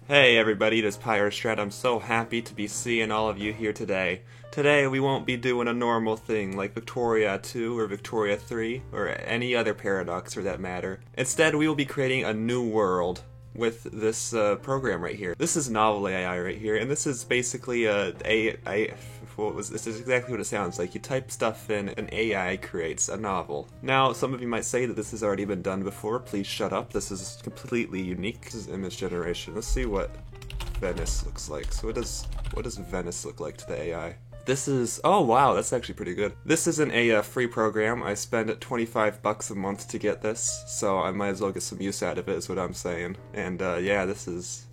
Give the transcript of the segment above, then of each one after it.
Hey everybody, it is Pyrostrat. I'm so happy to be seeing all of you here today. Today we won't be doing a normal thing like Victoria 2 or Victoria 3 or any other paradox for that matter. Instead, we will be creating a new world with this program right here. This is Novel AI right here, and this is basically this is exactly what it sounds like. You type stuff in, and AI creates a novel. Now, some of you might say that this has already been done before. Please shut up. This is completely unique. This is image generation. Let's see what Venice looks like. So what does Venice look like to the AI? This is, oh wow, that's actually pretty good. This isn't a free program. I spend $25 a month to get this, so I might as well get some use out of it is what I'm saying. And yeah,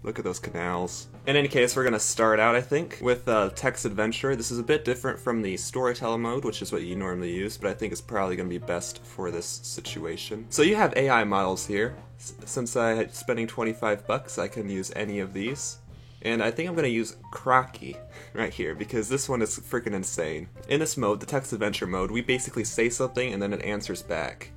look at those canals. In any case, we're gonna start out, I think, with text adventure. This is a bit different from the storyteller mode, which is what you normally use, but I think it's probably gonna be best for this situation. So you have AI models here. Since I'm spending $25, I can use any of these. And I think I'm going to use Crocky right here, because this one is freaking insane. In this mode, the text adventure mode, we basically say something and then it answers back.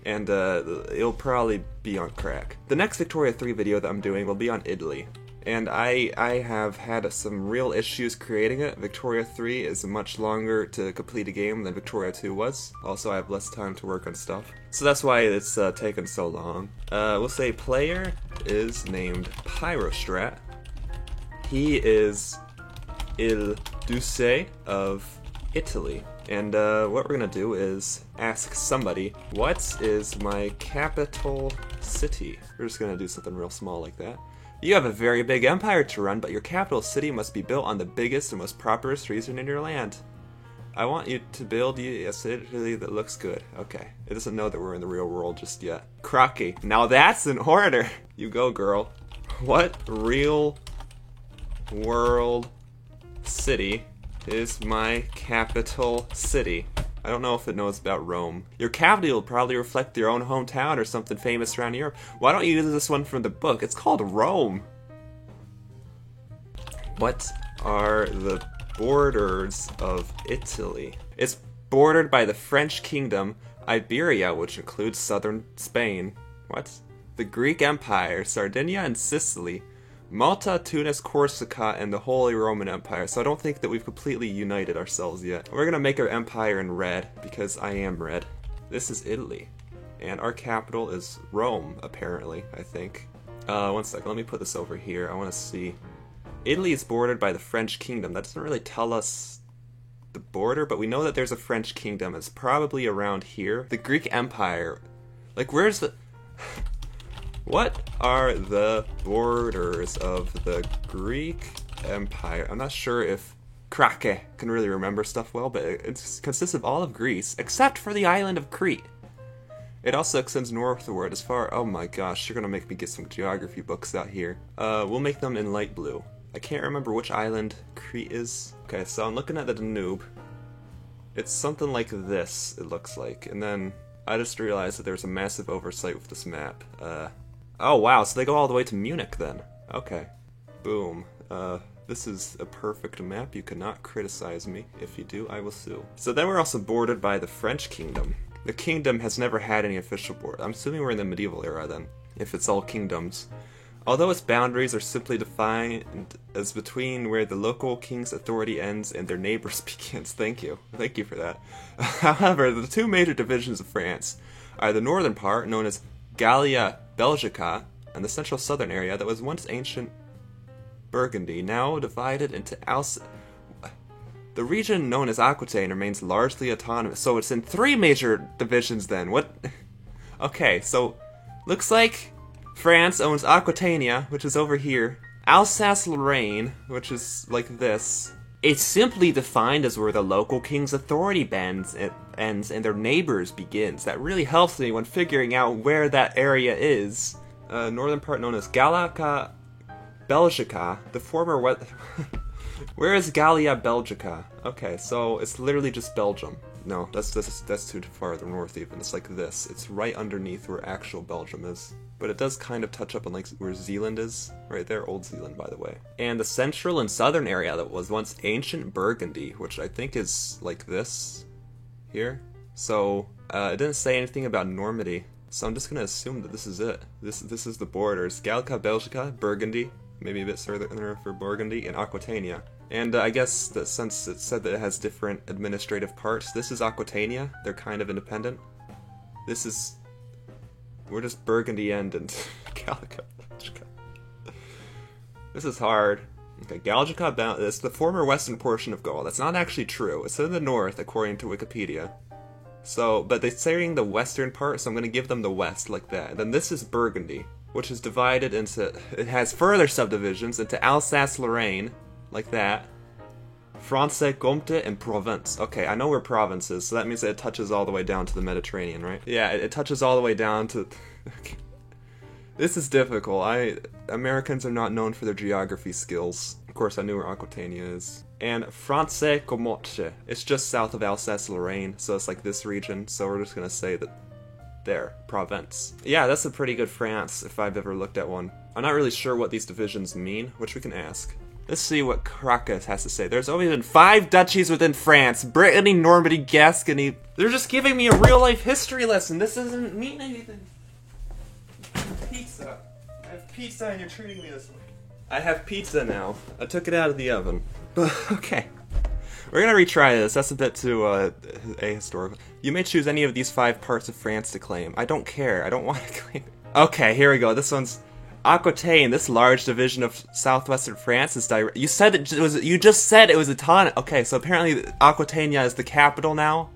And it'll probably be on crack. The next Victoria 3 video that I'm doing will be on Italy. And I have had some real issues creating it. Victoria 3 is much longer to complete a game than Victoria 2 was. Also, I have less time to work on stuff. So that's why it's taken so long. We'll say player is named Pyrostrat. He is Il Duce of Italy. And what we're gonna do is ask somebody, what is my capital city? We're just gonna do something real small like that. You have a very big empire to run, but your capital city must be built on the biggest and most prosperous region in your land. I want you to build a city that looks good. Okay. It doesn't know that we're in the real world just yet. Crocky. Now that's an order! You go, girl. What real world city is my capital city? I don't know if it knows about Rome. Your capital will probably reflect your own hometown or something famous around Europe. Why don't you use this one from the book? It's called Rome. What are the borders of Italy? It's bordered by the French kingdom, Iberia, which includes southern Spain. What? The Greek Empire, Sardinia and Sicily, Malta, Tunis, Corsica, and the Holy Roman Empire. So I don't think that we've completely united ourselves yet. We're gonna make our empire in red, because I am red. This is Italy. And our capital is Rome, apparently, I think. One second, let me put this over here. I wanna see. Italy is bordered by the French kingdom. That doesn't really tell us the border, but we know that there's a French kingdom. It's probably around here. The Greek Empire. Like, where's the... What are the borders of the Greek Empire? I'm not sure if Krake can really remember stuff well, but it consists of all of Greece, except for the island of Crete. It also extends northward as far... Oh my gosh, you're gonna make me get some geography books out here. We'll make them in light blue. I can't remember which island Crete is. Okay, so I'm looking at the Danube. It's something like this, it looks like. And then I just realized that there's a massive oversight with this map. Oh wow, so they go all the way to Munich then. Okay. Boom. This is a perfect map. You cannot criticize me. If you do, I will sue. So then we're also bordered by the French kingdom. The kingdom has never had any official border. I'm assuming we're in the medieval era then, if it's all kingdoms. Although its boundaries are simply defined as between where the local king's authority ends and their neighbors begins. Thank you. Thank you for that. However, the two major divisions of France are the northern part, known as Gallia Belgica, and the central southern area that was once ancient Burgundy, now divided into The region known as Aquitaine remains largely autonomous, so it's in 3 major divisions then. What? Okay, so looks like France owns Aquitania, which is over here. Alsace-Lorraine, which is like this. It's simply defined as where the local king's authority ends and their neighbors begins. That really helps me when figuring out where that area is. Northern part known as Gallia Belgica, the former what? Where is Gallia Belgica? Okay, so it's literally just Belgium. No, that's too far north even. It's like this. It's right underneath where actual Belgium is. But it does kind of touch up on like where Zealand is. Right there, Old Zealand, by the way. And the central and southern area that was once ancient Burgundy, which I think is like this here. So, it didn't say anything about Normandy. So I'm just gonna assume that this is it. This is the borders. Gallia Belgica, Burgundy. maybe a bit further for Burgundy, and Aquitania. And I guess that since it said that it has different administrative parts, this is Aquitania. They're kind of independent. This is... We're just Burgundy and Gallica. This is hard. Okay, Galgica, it's the former western portion of Gaul. That's not actually true. It's in the north, according to Wikipedia. So, but they're saying the western part, so I'm going to give them the west, like that. Then this is Burgundy, which is divided into... It has further subdivisions into Alsace-Lorraine, like that. Franche-Comté and Provence. Okay, I know we're provinces, so that means that it touches all the way down to the Mediterranean, right? Yeah, it touches all the way down to... Okay. This is difficult. Americans are not known for their geography skills. Of course, I knew where Aquitania is. And Franche-Comté. It's just south of Alsace-Lorraine, so it's like this region, so we're just gonna say that there, Provence. Yeah, that's a pretty good France, if I've ever looked at one. I'm not really sure what these divisions mean, which we can ask. Let's see what Kraka has to say. There's only been 5 duchies within France. Brittany, Normandy, Gascony. They're just giving me a real-life history lesson. This doesn't mean anything. Pizza. I have pizza and you're treating me this way. I have pizza now. I took it out of the oven. Okay. We're gonna retry this. That's a bit too, ahistorical. You may choose any of these 5 parts of France to claim. I don't care. I don't want to claim it. Okay, here we go. This one's... Aquitaine, this large division of southwestern France is direct. You said it was. You just said it was a ton. Okay, so apparently Aquitania is the capital now.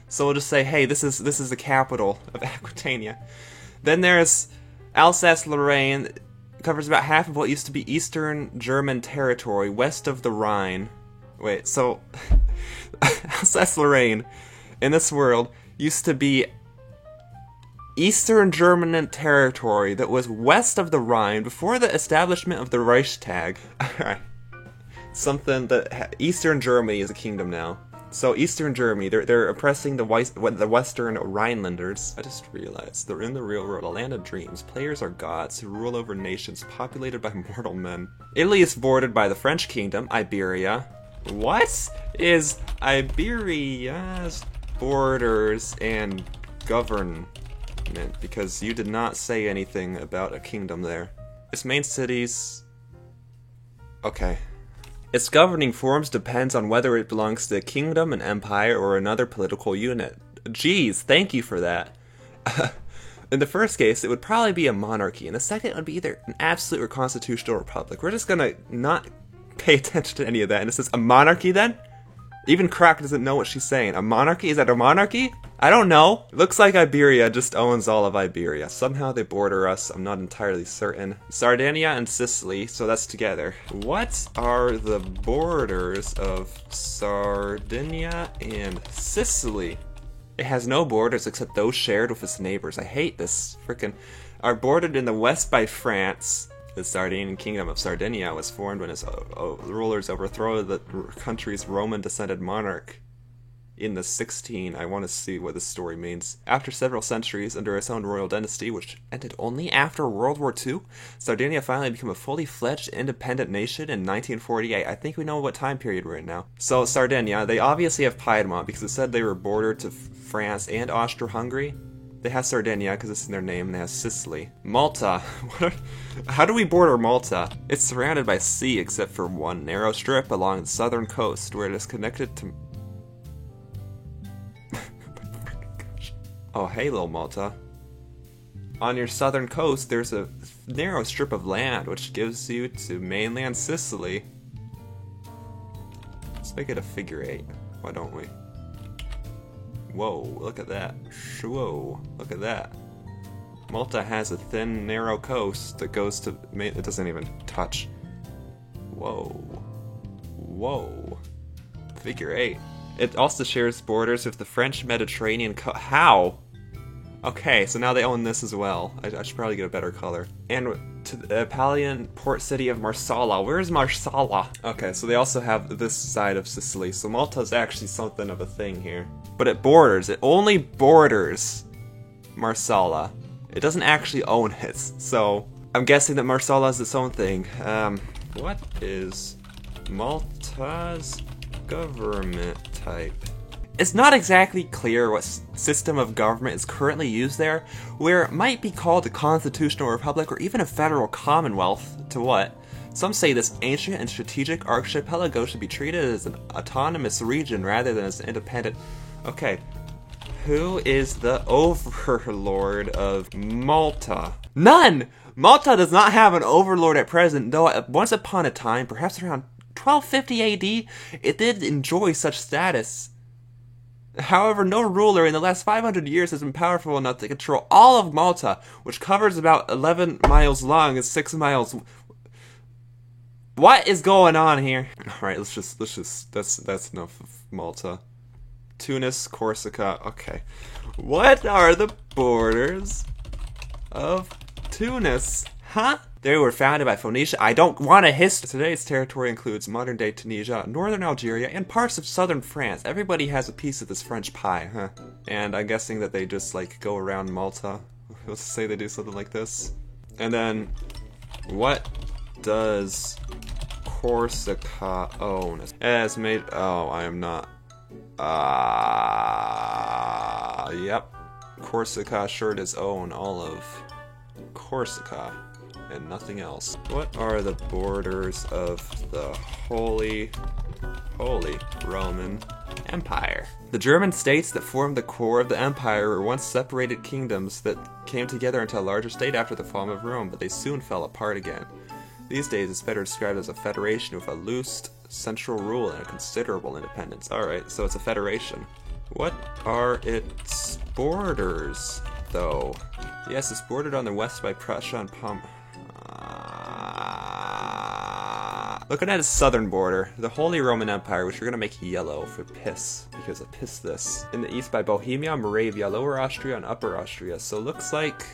So we'll just say, hey, this is the capital of Aquitania. Then there's Alsace-Lorraine. Covers about half of what used to be Eastern German territory west of the Rhine. Wait, so Alsace-Lorraine in this world used to be Eastern German territory that was west of the Rhine before the establishment of the Reichstag. Alright. Something that... Eastern Germany is a kingdom now. So Eastern Germany, they're oppressing the Western Rhinelanders. I just realized, they're in the real world, a land of dreams. Players are gods who rule over nations populated by mortal men. Italy is bordered by the French kingdom, Iberia. What is Iberia's borders and govern? Because you did not say anything about a kingdom there. Its main cities... Okay. Its governing forms depends on whether it belongs to a kingdom, an empire, or another political unit. Geez, thank you for that. In the first case, it would probably be a monarchy. In the second, it would be either an absolute or constitutional republic. We're just gonna not pay attention to any of that. And it says, a monarchy then? Even Crack doesn't know what she's saying. A monarchy? Is that a monarchy? I don't know. Looks like Iberia just owns all of Iberia. Somehow they border us. I'm not entirely certain. Sardinia and Sicily, so that's together. What are the borders of Sardinia and Sicily? It has no borders except those shared with its neighbors. I hate this frickin'. Are bordered in the west by France. The Sardinian kingdom of Sardinia was formed when its rulers overthrew the country's Roman-descended monarch in the 16. I want to see what this story means. After several centuries under its own royal dynasty, which ended only after World War II, Sardinia finally became a fully fledged independent nation in 1948. I think we know what time period we're in now. So Sardinia, they obviously have Piedmont because it said they were bordered to France and Austro-Hungary. They have Sardinia because it's in their name, and they have Sicily. Malta. How do we border Malta? It's surrounded by sea except for one narrow strip along the southern coast where it is connected to... Oh, hey, little Malta. On your southern coast, there's a narrow strip of land which gives you to mainland Sicily. Let's make it a figure 8. Why don't we? Whoa, look at that. Whoa, look at that. Malta has a thin, narrow coast that goes to... It doesn't even touch. Whoa. Whoa. Figure 8. It also shares borders with the French Mediterranean How? Okay, so now they own this as well. I should probably get a better color. And to the Italian port city of Marsala. Where's Marsala? Okay, so they also have this side of Sicily. So Malta's actually something of a thing here. But it only borders Marsala. It doesn't actually own it. So I'm guessing that Marsala is its own thing. What is Malta's government type? It's not exactly clear what system of government is currently used there, where it might be called a constitutional republic or even a federal commonwealth, to what? Some say this ancient and strategic archipelago should be treated as an autonomous region rather than as an independent... Okay. Who is the overlord of Malta? None! Malta does not have an overlord at present, though once upon a time, perhaps around 1250 AD, it did enjoy such status. However, no ruler in the last 500 years has been powerful enough to control all of Malta, which covers about 11 miles long and 6 miles... What is going on here? Alright, that's enough of Malta. Tunis, Corsica, okay. What are the borders of Tunis? Huh? They were founded by Phoenicia. I don't want a history. Today's territory includes modern-day Tunisia, northern Algeria, and parts of southern France. Everybody has a piece of this French pie, huh? And I'm guessing that they just, like, go around Malta. Let's say they do something like this. And then, what does Corsica own? It has made... Oh, I am not... Yep. Corsica sure does own all of Corsica and nothing else. What are the borders of the Holy Roman Empire? The German states that formed the core of the empire were once separated kingdoms that came together into a larger state after the fall of Rome, but they soon fell apart again. These days, it's better described as a federation with a loose central rule and a considerable independence. Alright, so it's a federation. What are its borders, though? Yes, it's bordered on the west by Prussia and Looking at its southern border, the Holy Roman Empire, which we're gonna make yellow for piss, because of piss this. In the east by Bohemia, Moravia, Lower Austria, and Upper Austria. So it looks like...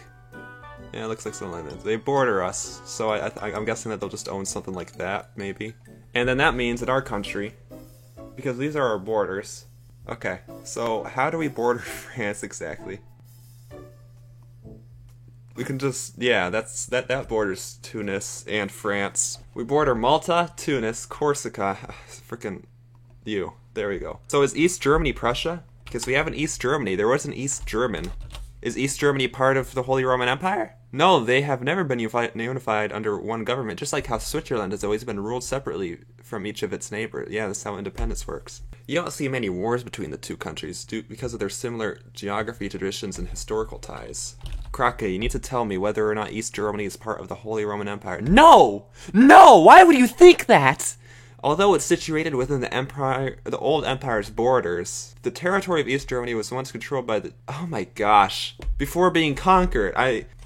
Yeah, it looks like something like that. They border us, so I'm guessing that they'll just own something like that, maybe. And then that means that our country, because these are our borders. Okay, so how do we border France exactly? We can just, yeah, that borders Tunis and France. We border Malta, Tunis, Corsica, frickin' you. There we go. So is East Germany Prussia? Because we have an East Germany. There was an East German. Is East Germany part of the Holy Roman Empire? No, they have never been unified under one government, just like how Switzerland has always been ruled separately from each of its neighbors. Yeah, that's how independence works. You don't see many wars between the two countries because of their similar geography, traditions, and historical ties. Krake, you need to tell me whether or not East Germany is part of the Holy Roman Empire. No! No! Why would you think that? Although it's situated within the old empire's borders, the territory of East Germany was once controlled by the... Oh my gosh. Before being conquered,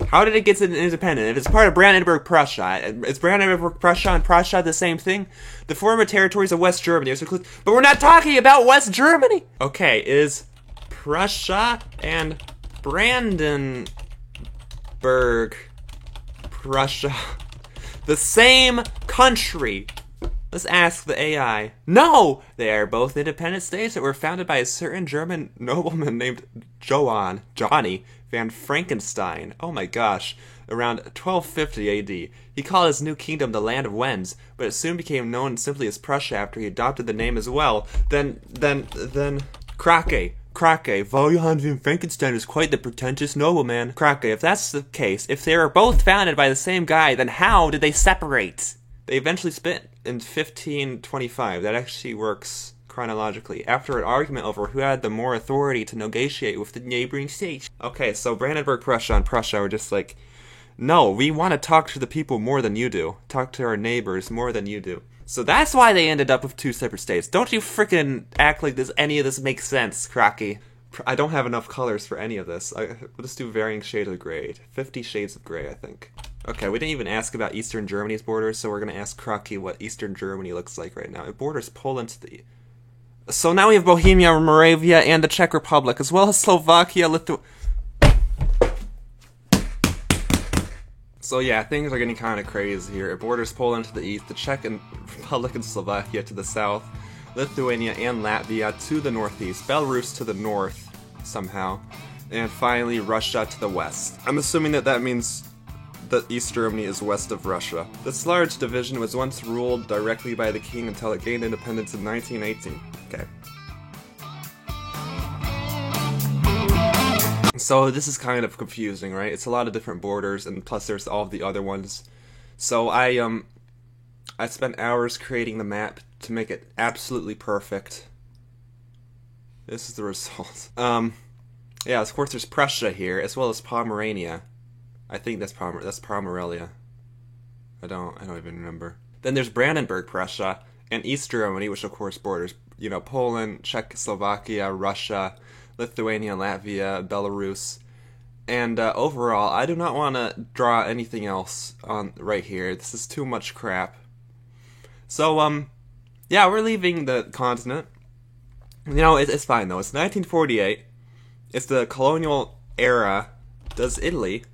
how did it get independent? If it's part of Brandenburg Prussia, is Brandenburg Prussia and Prussia the same thing? The former territories of West Germany, but we're not talking about West Germany! Okay, is Prussia and Brandenburg Prussia the same country? Let's ask the AI. No! They are both independent states that were founded by a certain German nobleman named Johnny van Frankenstein. Oh my gosh. Around 1250 AD. He called his new kingdom the Land of Wends, but it soon became known simply as Prussia after he adopted the name as well. Then... Krake, Wilhelm von Frankenstein is quite the pretentious nobleman. Krake, if that's the case, if they were both founded by the same guy, then how did they separate? They eventually split in 1525. That actually works chronologically, after an argument over who had the more authority to negotiate with the neighboring states. Okay, so Brandenburg Prussia and Prussia were just like, no, we want to talk to the people more than you do. Talk to our neighbors more than you do. So that's why they ended up with two separate states. Don't you frickin' act like any of this makes sense, Krake. I don't have enough colors for any of this. We'll just do varying shades of gray. 50 shades of gray, I think. Okay, we didn't even ask about Eastern Germany's borders, so we're going to ask Krake what Eastern Germany looks like right now. It borders Poland to the... So now we have Bohemia, Moravia, and the Czech Republic, as well as Slovakia, So yeah, things are getting kind of crazy here. It borders Poland to the east, the Czech Republic and Slovakia to the south, Lithuania and Latvia to the northeast, Belarus to the north, somehow, and finally Russia to the west. I'm assuming that means that East Germany is west of Russia. This large division was once ruled directly by the king until it gained independence in 1918. Okay. So this is kind of confusing, right? It's a lot of different borders, and plus there's all of the other ones. So I I spent hours creating the map to make it absolutely perfect. This is the result. Yeah, of course there's Prussia here, as well as Pomerania. I think that's Pomerelia. I don't even remember. Then there's Brandenburg Prussia, and East Germany, which of course borders, Poland, Czechoslovakia, Russia, Lithuania, Latvia, Belarus. And overall, I do not want to draw anything else on right here. This is too much crap. So, yeah, we're leaving the continent. It's fine though. It's 1948. It's the colonial era. Does Italy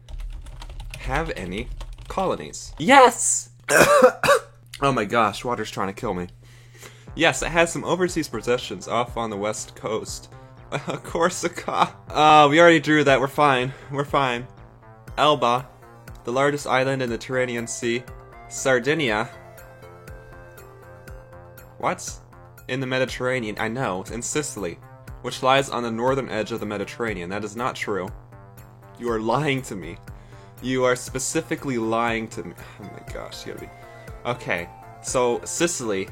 have any colonies? Yes! Oh my gosh, water's trying to kill me. Yes, it has some overseas possessions off on the west coast. Corsica. We already drew that. We're fine. We're fine. Elba, the largest island in the Tyrrhenian Sea. Sardinia. What? In the Mediterranean. I know. In Sicily, which lies on the northern edge of the Mediterranean. That is not true. You are lying to me. You are specifically lying to me. Oh my gosh, you gotta be... Okay, so Sicily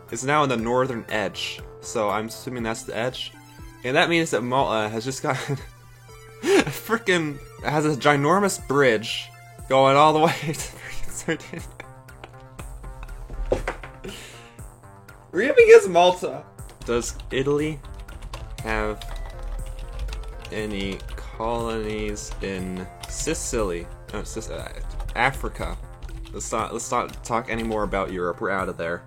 is now on the northern edge. So I'm assuming that's the edge. And that means that Malta has just got has a ginormous bridge going all the way to freaking Sardinia. We're gonna against Malta. Does Italy have any colonies in Sicily? No, Africa. Let's not talk any more about Europe. We're out of there.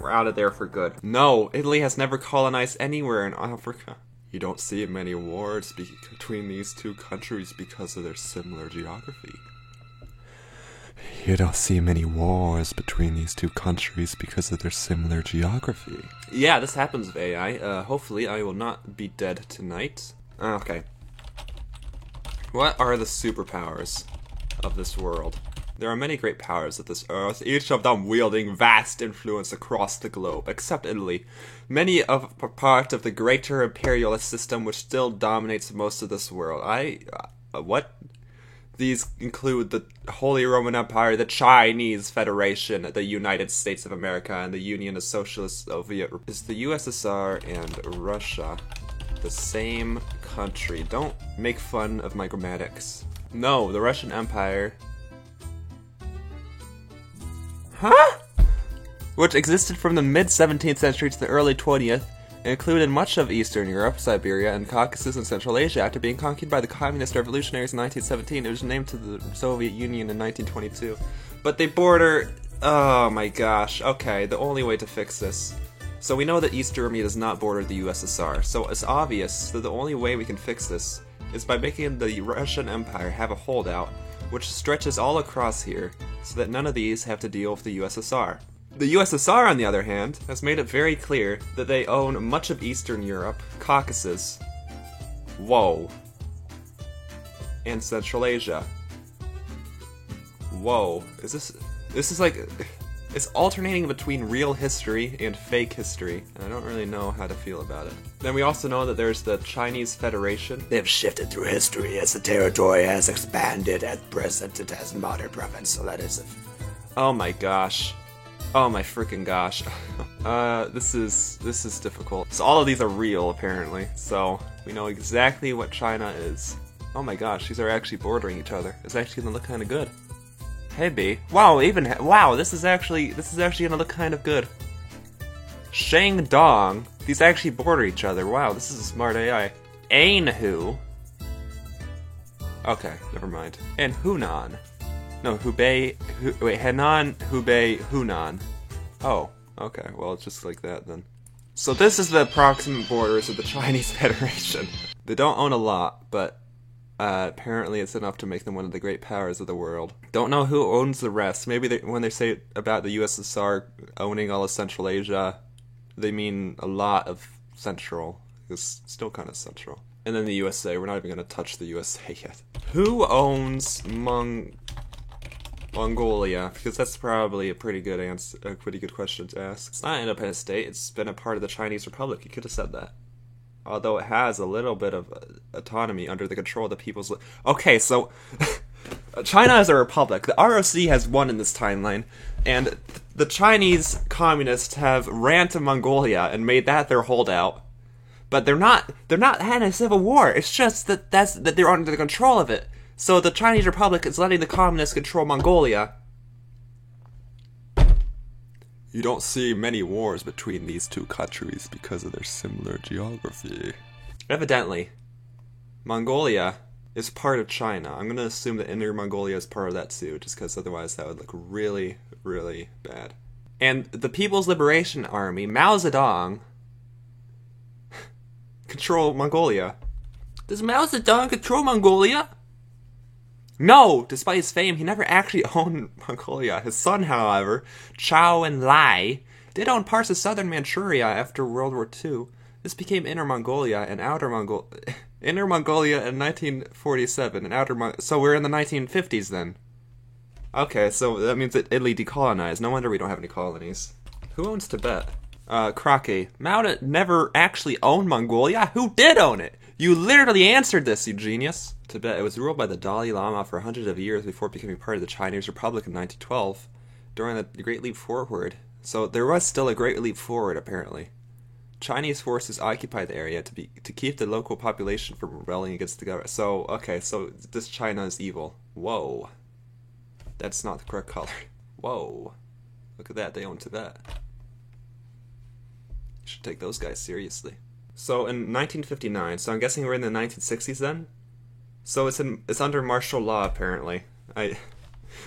We're out of there for good. No, Italy has never colonized anywhere in Africa. You don't see many wars between these two countries because of their similar geography. You don't see many wars between these two countries because of their similar geography. Yeah, this happens with AI. Hopefully I will not be dead tonight. Okay. What are the superpowers of this world? There are many great powers of this earth, each of them wielding vast influence across the globe, except Italy. Many are part of the greater imperialist system which still dominates most of this world. What? These include the Holy Roman Empire, the Chinese Federation, the United States of America, and the Union of Socialist Soviet. Is the USSR and Russia the same country? Don't make fun of my grammatics. No, the Russian Empire... Huh? Which existed from the mid-17th century to the early 20th, and included much of Eastern Europe, Siberia, and Caucasus and Central Asia. After being conquered by the Communist revolutionaries in 1917, it was named to the Soviet Union in 1922. But they border... Oh my gosh. Okay, the only way to fix this. So we know that East Germany does not border the USSR, so it's obvious that the only way we can fix this is by making the Russian Empire have a holdout, which stretches all across here, so that none of these have to deal with the USSR. The USSR, on the other hand, has made it very clear that they own much of Eastern Europe, Caucasus, whoa, and Central Asia. Whoa, this is like, it's alternating between real history and fake history, and I don't really know how to feel about it. Then we also know that there's the Chinese Federation. They've shifted through history as the territory has expanded. At present, it has modern province, so that is... Oh my gosh. Oh my freaking gosh. This is difficult. So all of these are real, apparently, so we know exactly what China is. Oh my gosh, these are actually bordering each other. It's actually gonna look kind of good. Hey B. Wow, wow, this is actually gonna look kind of good. Shandong. These actually border each other. Wow, this is a smart AI. Ainhu. Okay, never mind. And Hunan. No, Hubei. Wait, Henan, Hubei, Hunan. Oh, okay. Well, it's just like that then. So this is the approximate borders of the Chinese Federation. They don't own a lot, but apparently it's enough to make them one of the great powers of the world. Don't know who owns the rest. Maybe when they say about the USSR owning all of Central Asia, they mean a lot of Central. It's still kind of Central. And then the USA. We're not even going to touch the USA yet. Who owns Mongolia? Because that's probably a pretty good answer, a pretty good question to ask. It's not an independent state. It's been a part of the Chinese Republic. You could have said that. Although it has a little bit of autonomy under the control of the people's... Okay, so... China is a republic. The ROC has won in this timeline, and the Chinese communists have ran to Mongolia and made that their holdout. But they're not having a civil war. It's just that they're under the control of it. So the Chinese Republic is letting the communists control Mongolia. You don't see many wars between these two countries because of their similar geography. Evidently, Mongolia is part of China. I'm going to assume that Inner Mongolia is part of that too, just because otherwise that would look really, really bad. And the People's Liberation Army, Mao Zedong, control Mongolia. Does Mao Zedong control Mongolia? No! Despite his fame, he never actually owned Mongolia. His son, however, Chao Enlai, did own parts of southern Manchuria after World War II. This became Inner Mongolia and Outer Mongolia. Inner Mongolia in 1947, and so we're in the 1950s then. Okay, so that means that Italy decolonized. No wonder we don't have any colonies. Who owns Tibet? Crocky. Mao never actually owned Mongolia? Who did own it? You literally answered this, you genius. Tibet, it was ruled by the Dalai Lama for hundreds of years before becoming part of the Chinese Republic in 1912, during the Great Leap Forward. So there was still a Great Leap Forward, apparently. Chinese forces occupied the area to keep the local population from rebelling against the government. So, okay, so this China is evil. Whoa. That's not the correct color. Whoa. Look at that, they own Tibet. You should take those guys seriously. So in 1959, so I'm guessing we're in the 1960s then? So it's under martial law apparently.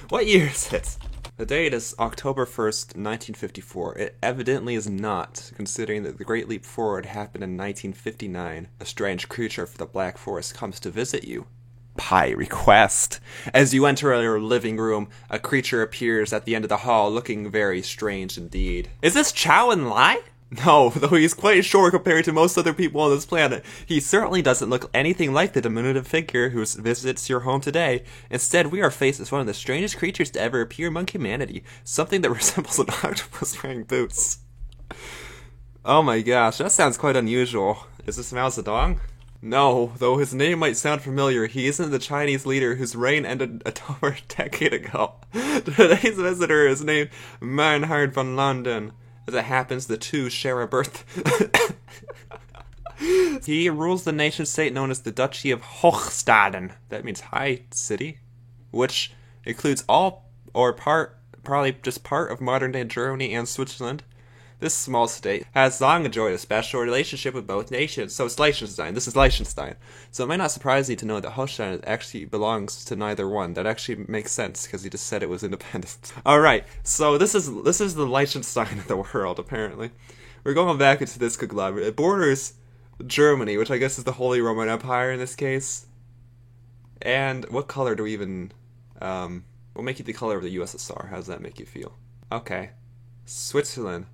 What year is it? The date is October 1st, 1954. It evidently is not, considering that the Great Leap Forward happened in 1959. A strange creature from the Black Forest comes to visit you. Pie request. As you enter your living room, a creature appears at the end of the hall looking very strange indeed. Is this Chao Enlai? No, though he's quite short compared to most other people on this planet. He certainly doesn't look anything like the diminutive figure who visits your home today. Instead, we are faced with one of the strangest creatures to ever appear among humanity. Something that resembles an octopus wearing boots. Oh my gosh, that sounds quite unusual. Is this Mao Zedong? No, though his name might sound familiar, he isn't the Chinese leader whose reign ended over a decade ago. Today's visitor is named Meinhard von Landen. As it happens, the two share a birth. He rules the nation-state known as the Duchy of Hochstaden. That means High City, which includes all or part, probably just part of modern-day Germany and Switzerland. This small state has long enjoyed a special relationship with both nations. So it's Liechtenstein. This is Liechtenstein. So it might not surprise you to know that Holstein actually belongs to neither one. That actually makes sense because he just said it was independent. All right. So this is the Liechtenstein of the world. Apparently, we're going back into this conglomerate. It borders Germany, which I guess is the Holy Roman Empire in this case. And what color do we even? We'll make it the color of the USSR. How does that make you feel? Okay, Switzerland.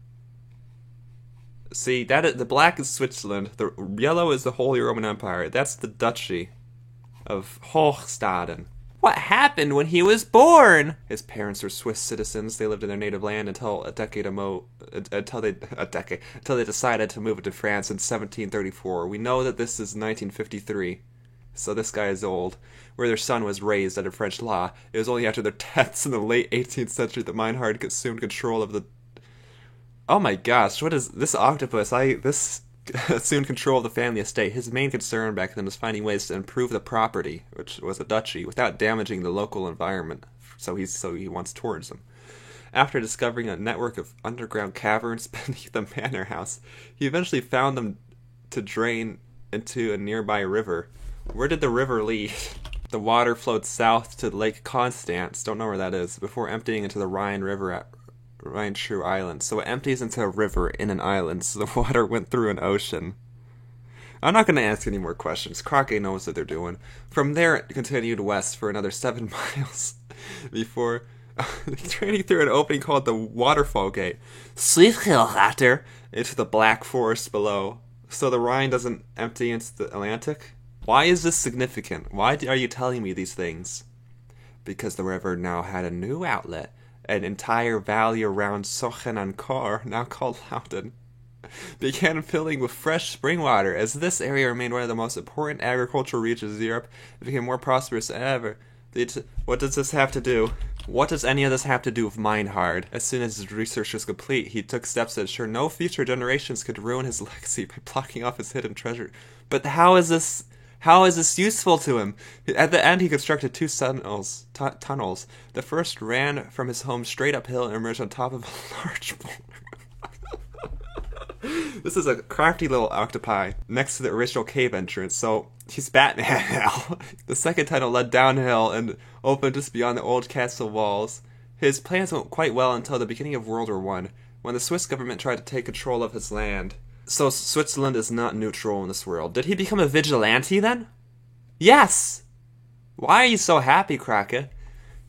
See, the black is Switzerland, the yellow is the Holy Roman Empire. That's the Duchy of Hochstaden. What happened when he was born? His parents were Swiss citizens. They lived in their native land until they decided to move to France in 1734. We know that this is 1953. So this guy is old. Where their son was raised under French law. It was only after their deaths in the late 18th century that Meinhard assumed control of the... Oh my gosh, what is this octopus? This assumed control of the family estate. His main concern back then was finding ways to improve the property, which was a duchy, without damaging the local environment. So he wants tourism. After discovering a network of underground caverns beneath the manor house, he eventually found them to drain into a nearby river. Where did the river lead? The water flowed south to Lake Constance, don't know where that is, before emptying into the Rhine River at Rhine-True Island. So it empties into a river in an island, so the water went through an ocean. I'm not going to ask any more questions. Crocky knows what they're doing. From there, it continued west for another 7 miles before draining through an opening called the Waterfall Gate. Into the Black Forest below. So the Rhine doesn't empty into the Atlantic? Why is this significant? Why are you telling me these things? Because the river now had a new outlet. An entire valley around Sochen an Kor, now called Loudon, began filling with fresh spring water. As this area remained one of the most important agricultural regions of Europe, it became more prosperous than ever. What does this have to do? What does any of this have to do with Meinhard? As soon as his research was complete, he took steps to ensure no future generations could ruin his legacy by blocking off his hidden treasure. But how is this useful to him? At the end, he constructed two tunnels. The first ran from his home straight uphill and emerged on top of a large boulder. This is a crafty little octopi next to the original cave entrance, so he's Batman now. The second tunnel led downhill and opened just beyond the old castle walls. His plans went quite well until the beginning of World War I, when the Swiss government tried to take control of his land. So Switzerland is not neutral in this world. Did he become a vigilante then? Yes! Why are you so happy, Krake?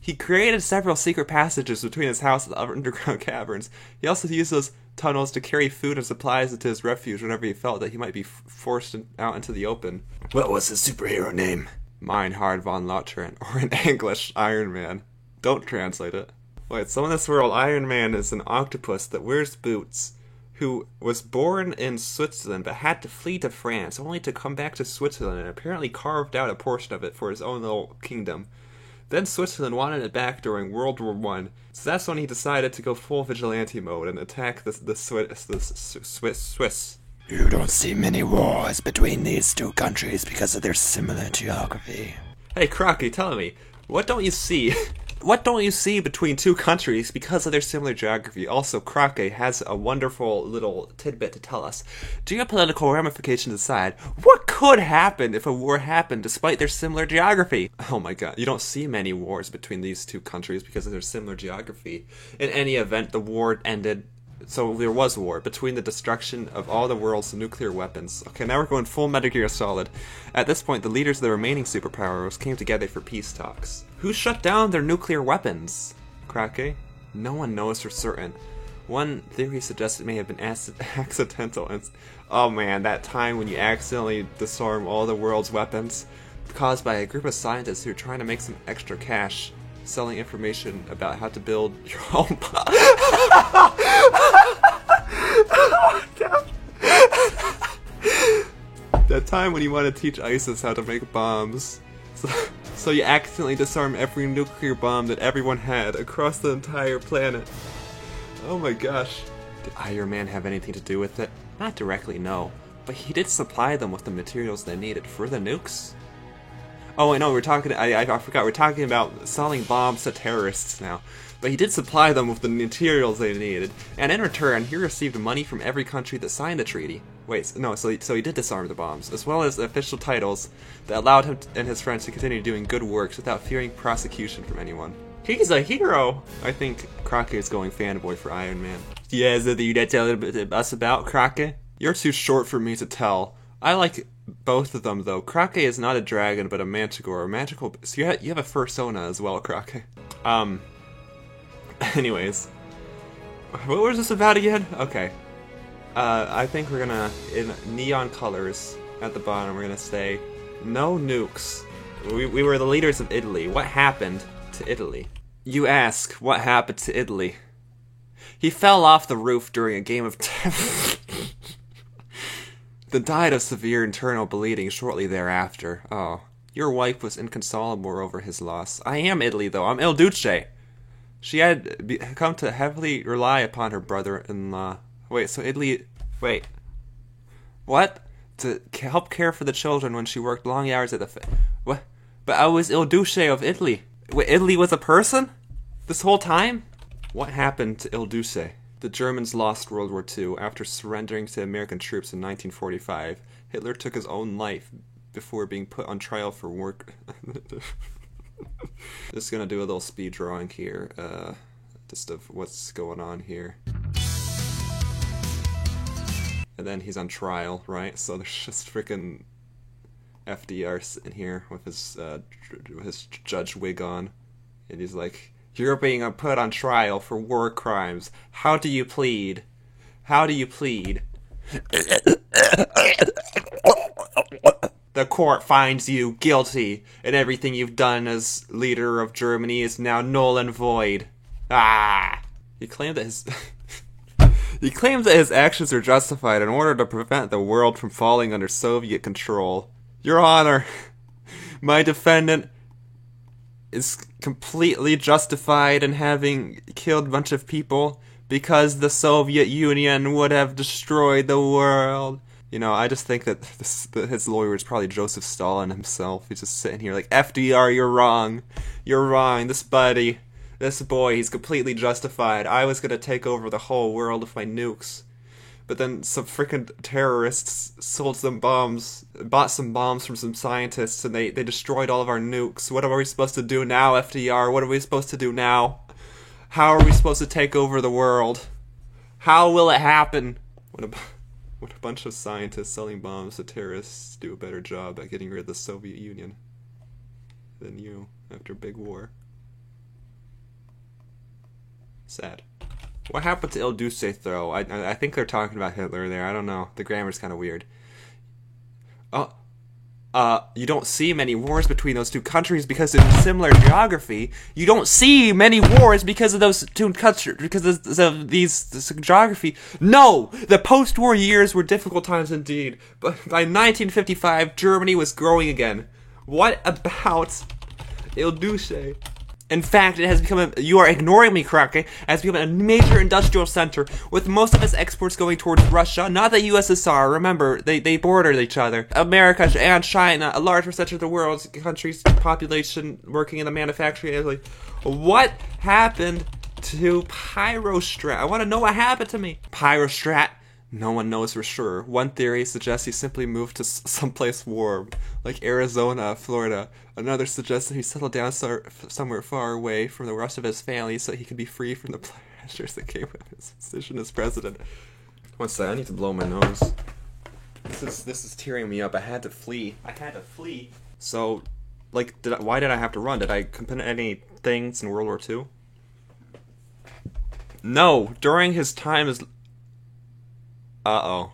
He created several secret passages between his house and the underground caverns. He also used those tunnels to carry food and supplies into his refuge whenever he felt that he might be forced out into the open. What was his superhero name? Meinhard von Lothringen, or in English, Iron Man. Don't translate it. Wait, so in this world, Iron Man is an octopus that wears boots, who was born in Switzerland but had to flee to France, only to come back to Switzerland and apparently carved out a portion of it for his own little kingdom. Then Switzerland wanted it back during World War I, so that's when he decided to go full vigilante mode and attack the Swiss. You don't see many wars between these two countries because of their similar geography. Hey, Crocky, tell me, what don't you see? What don't you see between two countries because of their similar geography? Also, Krake has a wonderful little tidbit to tell us. Geopolitical ramifications aside, what could happen if a war happened despite their similar geography? Oh my god, you don't see many wars between these two countries because of their similar geography. In any event, the war ended. So there was war between the destruction of all the world's nuclear weapons. Okay, now we're going full Metal Gear Solid. At this point, the leaders of the remaining superpowers came together for peace talks. Who shut down their nuclear weapons? Krake? No one knows for certain. One theory suggests it may have been accidental. Oh man, that time when you accidentally disarm all the world's weapons, caused by a group of scientists who are trying to make some extra cash, selling information about how to build your own bomb. That time when you want to teach ISIS how to make bombs. So you accidentally disarm every nuclear bomb that everyone had across the entire planet. Oh my gosh. Did Iron Man have anything to do with it? Not directly, no. But he did supply them with the materials they needed for the nukes. Oh, I know, I forgot, we're talking about selling bombs to terrorists now. But he did supply them with the materials they needed, and in return, he received money from every country that signed the treaty. Wait, no, so he did disarm the bombs, as well as official titles that allowed him and his friends to continue doing good works without fearing prosecution from anyone. He's a hero! I think Krake is going fanboy for Iron Man. Yeah, is there you that tell us about, Krake? You're too short for me to tell. I like both of them, though. Krake is not a dragon, but a manticore. A magical... So you have a fursona as well, Krake. Anyways. What was this about again? Okay. I think we're gonna, in neon colors, at the bottom, we're gonna say, no nukes. We were the leaders of Italy. What happened to Italy? You ask, what happened to Italy? He fell off the roof during a game of then died of severe internal bleeding shortly thereafter. Oh. Your wife was inconsolable over his loss. I am Italy, though. I'm Il Duce. She had come to heavily rely upon her brother-in-law. Wait, so Italy... Wait. What? To help care for the children when she worked long hours at the... What? But I was Il Duce of Italy. Wait, Italy was a person? This whole time? What happened to Il Duce? The Germans lost World War II after surrendering to American troops in 1945. Hitler took his own life before being put on trial for work. Just gonna do a little speed drawing here, just of what's going on here. And then he's on trial, right? So there's just freaking FDR sitting here with his judge wig on, and he's like, "You're being put on trial for war crimes. How do you plead? How do you plead?" The court finds you guilty, and everything you've done as leader of Germany is now null and void. Ah! He claimed that his actions are justified in order to prevent the world from falling under Soviet control. Your Honor, my defendant is completely justified in having killed a bunch of people because the Soviet Union would have destroyed the world. You know, I just think that his lawyer is probably Joseph Stalin himself. He's just sitting here like, FDR, you're wrong. You're wrong. This boy, he's completely justified. I was gonna take over the whole world with my nukes. But then some freaking terrorists bought some bombs from some scientists, and they destroyed all of our nukes. What are we supposed to do now, FDR? What are we supposed to do now? How are we supposed to take over the world? How will it happen? When a bunch of scientists selling bombs to terrorists do a better job at getting rid of the Soviet Union than you after a big war. Sad. What happened to Il Duce, though? I think they're talking about Hitler there. I don't know. The grammar's kind of weird. You don't see many wars between those two countries because of similar geography. You don't see many wars because of those two countries, because of this geography. No! The post-war years were difficult times indeed. But by 1955, Germany was growing again. What about Il Duce? In fact, it has become you are ignoring me, Krake. It has become a major industrial center, with most of its exports going towards Russia, not the USSR. Remember, they bordered each other. America and China, a large percentage of the world's country's population working in the manufacturing industry. What happened to Pyrostrat? I want to know what happened to me. Pyrostrat. No one knows for sure. One theory suggests he simply moved to someplace warm, like Arizona, Florida. Another suggests that he settled down somewhere far away from the rest of his family so he could be free from the pressures that came with his position as president. One second, I need to blow my nose. This is tearing me up. I had to flee. So, like, why did I have to run? Did I commit any things in World War II? No, during his time as... Uh-oh.